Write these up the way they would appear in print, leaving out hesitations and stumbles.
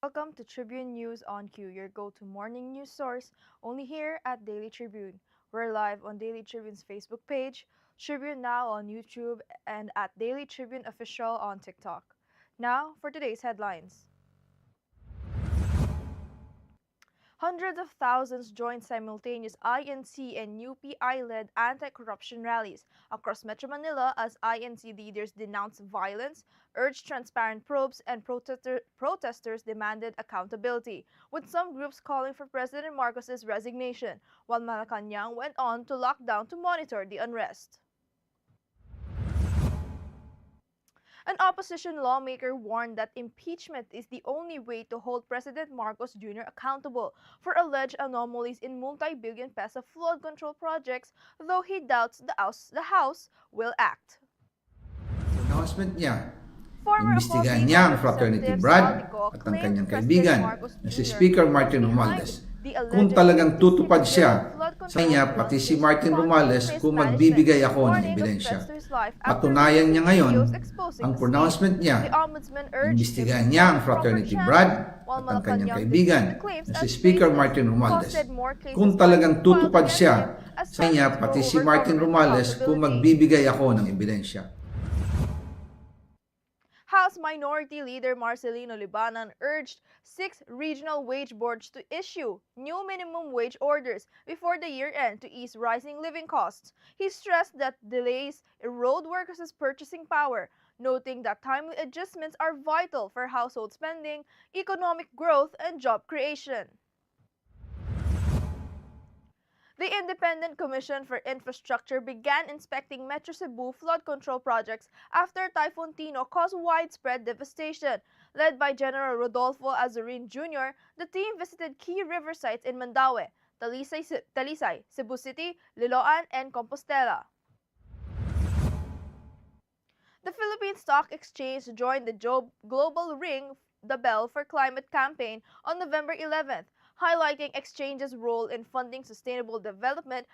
Welcome to Tribune News on Q, your go-to morning news source, only here at Daily Tribune. We're live on Daily Tribune's Facebook page, Tribune Now on YouTube, and at Daily Tribune Official on TikTok. Now for today's headlines. Hundreds of thousands joined simultaneous INC and UPI-led anti-corruption rallies across Metro Manila as INC leaders denounced violence, urged transparent probes, and protesters demanded accountability, with some groups calling for President Marcos's resignation, while Malacanang went on to lock down to monitor the unrest. An opposition lawmaker warned that impeachment is the only way to hold President Marcos Jr. accountable for alleged anomalies in multi-billion peso flood control projects, though he doubts the House will act. Announcement niya, Former imbestigahan niya ang fraternity Brad at ang kanyang kaibigan na si Speaker Martin Romualdez kung talagang tutupad siya sa niya pati si Martin Romualdez kung magbibigay ako ng ebidensya. Patunayan niya ngayon ang pronouncement niya, imbestigahan niya ang fraternity Brad at ang kanyang kaibigan na si Speaker Martin Romualdez kung talagang tutupad siya sa niya pati si Martin Romualdez kung magbibigay ako ng ebidensya. House Minority Leader Marcelino Libanan urged 6 regional wage boards to issue new minimum wage orders before the year end to ease rising living costs. He stressed that delays erode workers' purchasing power, noting that timely adjustments are vital for household spending, economic growth, and job creation. The Independent Commission for Infrastructure began inspecting Metro Cebu flood control projects after Typhoon Tino caused widespread devastation. Led by General Rodolfo Azurin Jr., the team visited key river sites in Mandaue, Talisay, Cebu City, Liloan, and Compostela. The Philippine Stock Exchange joined the Global Ring the Bell for Climate campaign on November 11th, highlighting exchange's role in funding sustainable development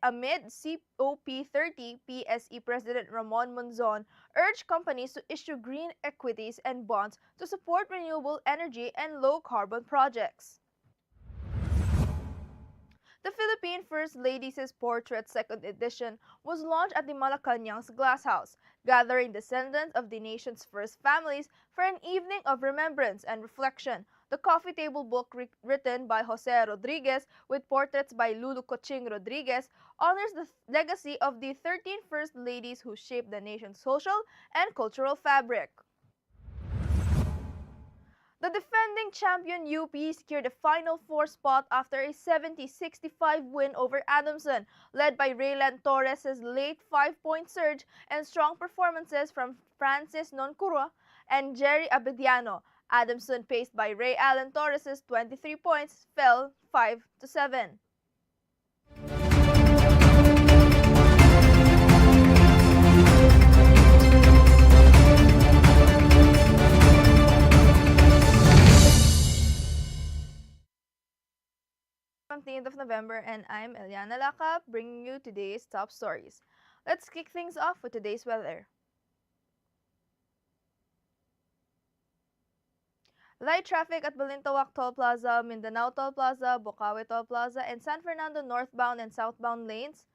amid COP30. PSE President Ramon Monzon urged companies to issue green equities and bonds to support renewable energy and low-carbon projects. The Philippine First Lady's Portrait Second Edition was launched at the Malacanang's Glass House, gathering descendants of the nation's first families for an evening of remembrance and reflection. The coffee table book written by Jose Rodriguez with portraits by Lulu Coching Rodriguez honors the legacy of the 13 First Ladies who shaped the nation's social and cultural fabric. The defending champion UP secured a Final Four spot after a 70-65 win over Adamson, led by Raylan Torres' late 5-point surge and strong performances from Francis Noncurua and Jerry Abediano. Adamson, paced by Ray Allen Torres' 23 points, fell 5-7. Of November, and I'm Eliana Lacap, bringing you today's top stories. Let's kick things off with today's weather. Light traffic at Balintawak Toll Plaza, Mindanao Toll Plaza, Bocaue Toll Plaza, and San Fernando northbound and southbound lanes.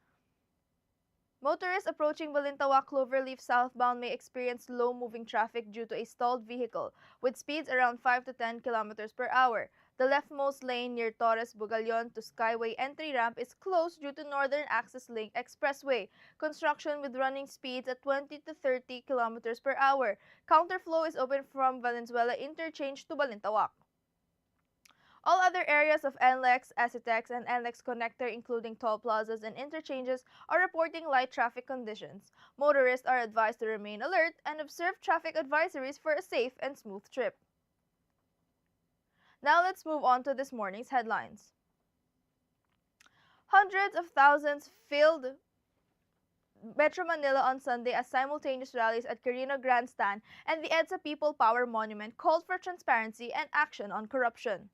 Motorists approaching Balintawak Cloverleaf southbound may experience slow-moving traffic due to a stalled vehicle, with speeds around 5 to 10 kilometers per hour. The leftmost lane near Torres Bugalyon to Skyway entry ramp is closed due to Northern Access Link Expressway construction with running speeds at 20 to 30 kilometers per hour. Counterflow is open from Valenzuela Interchange to Balintawak. All other areas of NLEX, Acitex, and NLEX connector, including toll plazas and interchanges, are reporting light traffic conditions. Motorists are advised to remain alert and observe traffic advisories for a safe and smooth trip. Now let's move on to this morning's headlines. Hundreds of thousands filled Metro Manila on Sunday as simultaneous rallies at Quirino Grandstand and the EDSA People Power Monument called for transparency and action on corruption.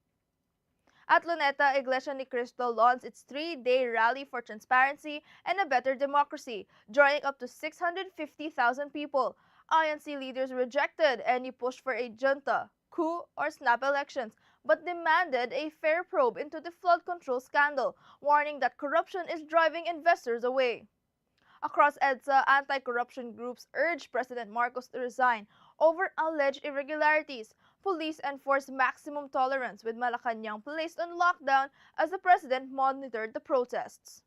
At Luneta, Iglesia Ni Cristo launched its 3-day rally for transparency and a better democracy, drawing up to 650,000 people. INC leaders rejected any push for a junta coup or snap elections, but demanded a fair probe into the flood control scandal, warning that corruption is driving investors away. Across EDSA, anti-corruption groups urged President Marcos to resign over alleged irregularities. Police enforced maximum tolerance, with Malacanang placed on lockdown as the president monitored the protests.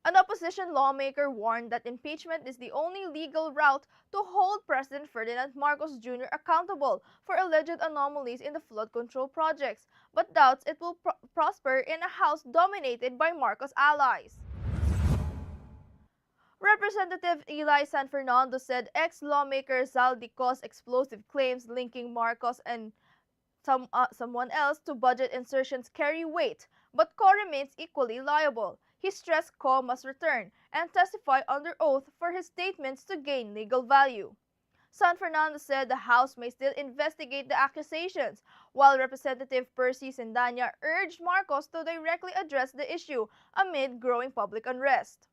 An opposition lawmaker warned that impeachment is the only legal route to hold President Ferdinand Marcos Jr. accountable for alleged anomalies in the flood control projects, but doubts it will prosper in a House dominated by Marcos allies. Representative Eli San Fernando said ex-lawmaker Zaldico's explosive claims linking Marcos and someone else to budget insertions carry weight, but Co remains equally liable. He stressed Co must return and testify under oath for his statements to gain legal value. San Fernando said the House may still investigate the accusations, while Representative Percy Sendanya urged Marcos to directly address the issue amid growing public unrest.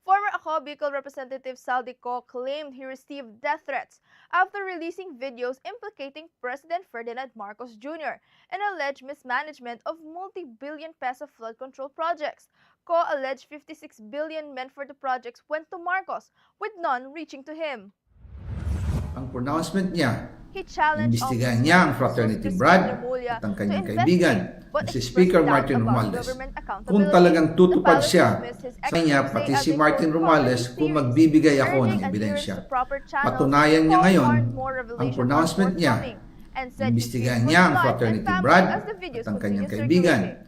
Former Ako Bicol Representative Saldico claimed he received death threats after releasing videos implicating President Ferdinand Marcos Jr. and alleged mismanagement of multi-billion peso flood control projects. Co alleged 56 billion meant for the projects went to Marcos, with none reaching to him. Ang pronouncement niya, He challenged imbestigahan niya ang fraternity brad at ang kanyang kaibigan na si Speaker Martin Romualdez. Kung talagang tutupad siya, sa kanya pati si Martin Romualdez kung magbibigay ako ng ebidensya. Patunayan niya ngayon ang pronouncement niya, imbestigahan niya ang fraternity brad at ang kanyang kaibigan.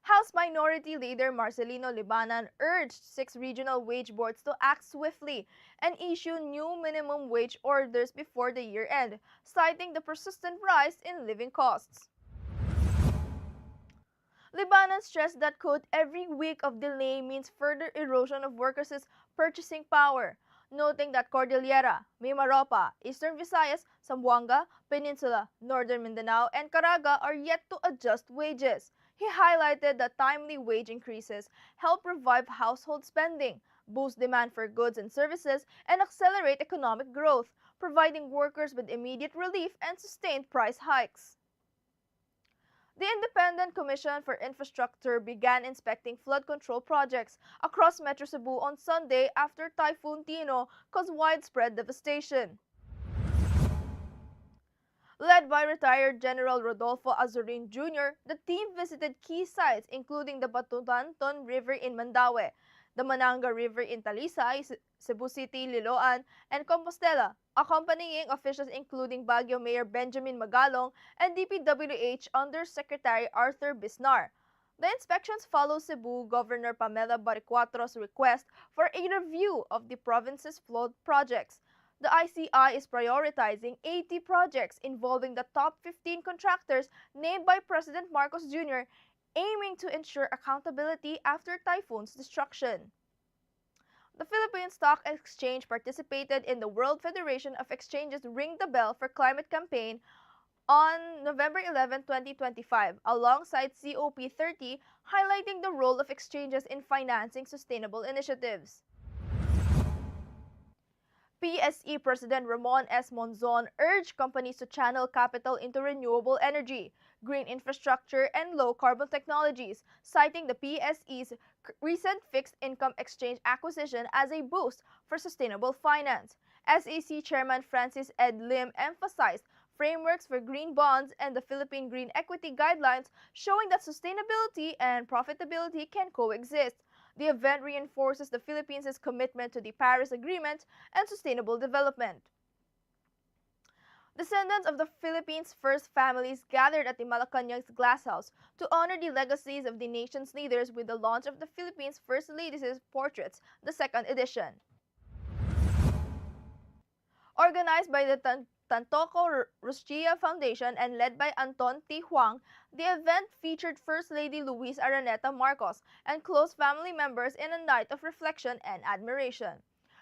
House Minority Leader Marcelino Libanan urged 6 regional wage boards to act swiftly and issue new minimum wage orders before the year end, citing the persistent rise in living costs. Libanan stressed that, quote, every week of delay means further erosion of workers' purchasing power, noting that Cordillera, Mimaropa, Eastern Visayas, Zamboanga, Peninsula, Northern Mindanao, and Caraga are yet to adjust wages. He highlighted that timely wage increases help revive household spending, boost demand for goods and services, and accelerate economic growth, providing workers with immediate relief and sustained price hikes. The Independent Commission for Infrastructure began inspecting flood control projects across Metro Cebu on Sunday after Typhoon Tino caused widespread devastation. Led by retired General Rodolfo Azurin Jr., the team visited key sites including the Batutanton River in Mandaue, the Mananga River in Talisay, Cebu City, Liloan, and Compostela, accompanying officials including Baguio Mayor Benjamin Magalong and DPWH Undersecretary Arthur Bisnar. The inspections follow Cebu Governor Pamela Baricuatro's request for a review of the province's flood projects. The ICI is prioritizing 80 projects involving the top 15 contractors named by President Marcos Jr., aiming to ensure accountability after typhoon's destruction. The Philippine Stock Exchange participated in the World Federation of Exchanges Ring the Bell for Climate campaign on November 11, 2025, alongside COP30, highlighting the role of exchanges in financing sustainable initiatives. PSE President Ramon S. Monzon urged companies to channel capital into renewable energy, green infrastructure, and low-carbon technologies, citing the PSE's recent fixed income exchange acquisition as a boost for sustainable finance. SEC Chairman Francis Ed Lim emphasized frameworks for green bonds and the Philippine Green Equity Guidelines, showing that sustainability and profitability can coexist. The event reinforces the Philippines' commitment to the Paris Agreement and sustainable development. Descendants of the Philippines' first families gathered at the Malacanang's Glass House to honor the legacies of the nation's leaders with the launch of the Philippines' First Ladies' Portraits, the second edition. Organized by the Tantoco Ruscia Foundation and led by Anton T. Huang, the event featured First Lady Luis Araneta Marcos and close family members in a night of reflection and admiration.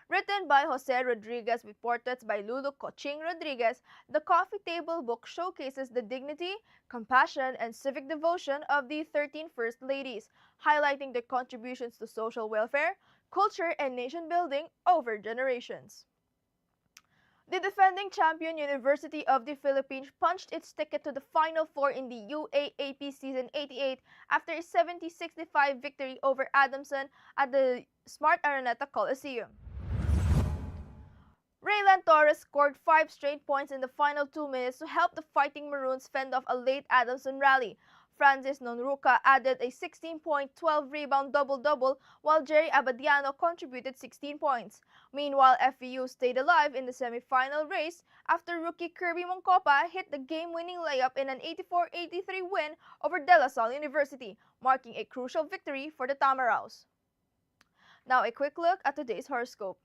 Written by Jose Rodriguez with portraits by Lulu Coching Rodriguez, the coffee table book showcases the dignity, compassion, and civic devotion of the 13 First Ladies, highlighting their contributions to social welfare, culture, and nation building over generations. The defending champion University of the Philippines punched its ticket to the Final Four in the UAAP Season 88 after a 70-65 victory over Adamson at the Smart Araneta Coliseum. Raylan Torres scored 5 straight points in the final 2 minutes to help the Fighting Maroons fend off a late Adamson rally. Francis Nonruca added a 16-point, 12-rebound double-double, while Jerry Abadiano contributed 16 points. Meanwhile, FEU stayed alive in the semifinal race after rookie Kirby Moncopa hit the game-winning layup in an 84-83 win over De La Salle University, marking a crucial victory for the Tamaraws. Now a quick look at today's horoscope.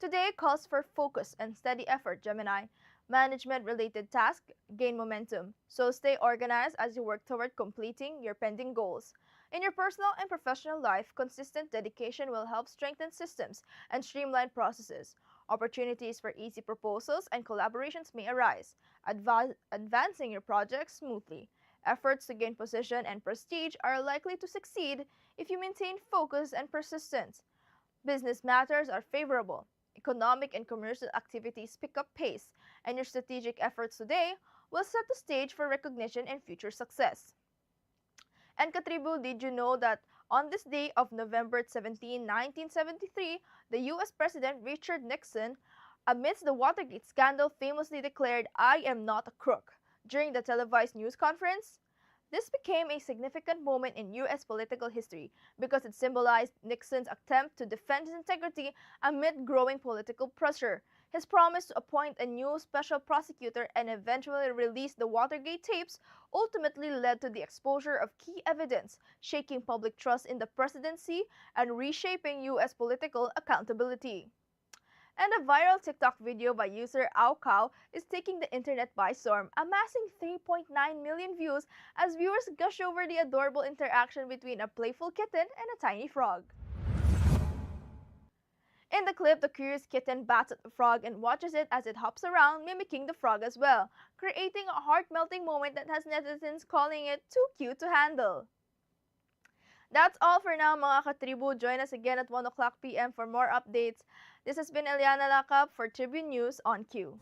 Today calls for focus and steady effort, Gemini. Management-related tasks gain momentum, so stay organized as you work toward completing your pending goals. In your personal and professional life, consistent dedication will help strengthen systems and streamline processes. Opportunities for easy proposals and collaborations may arise, advancing your projects smoothly. Efforts to gain position and prestige are likely to succeed if you maintain focus and persistence. Business matters are favorable. Economic and commercial activities pick up pace, and your strategic efforts today will set the stage for recognition and future success. And Katribu, did you know that on this day of November 17, 1973, the U.S. President Richard Nixon, amidst the Watergate scandal, famously declared, "I am not a crook," during the televised news conference? This became a significant moment in U.S. political history because it symbolized Nixon's attempt to defend his integrity amid growing political pressure. His promise to appoint a new special prosecutor and eventually release the Watergate tapes ultimately led to the exposure of key evidence, shaking public trust in the presidency and reshaping U.S. political accountability. And a viral TikTok video by user Aukao is taking the internet by storm, amassing 3.9 million views as viewers gush over the adorable interaction between a playful kitten and a tiny frog. In the clip, the curious kitten bats at the frog and watches it as it hops around, mimicking the frog as well, creating a heart-melting moment that has netizens calling it too cute to handle. That's all for now, mga katribu. Join us again at 1 o'clock p.m. for more updates. This has been Eliana Lacap for Tribune News on Q.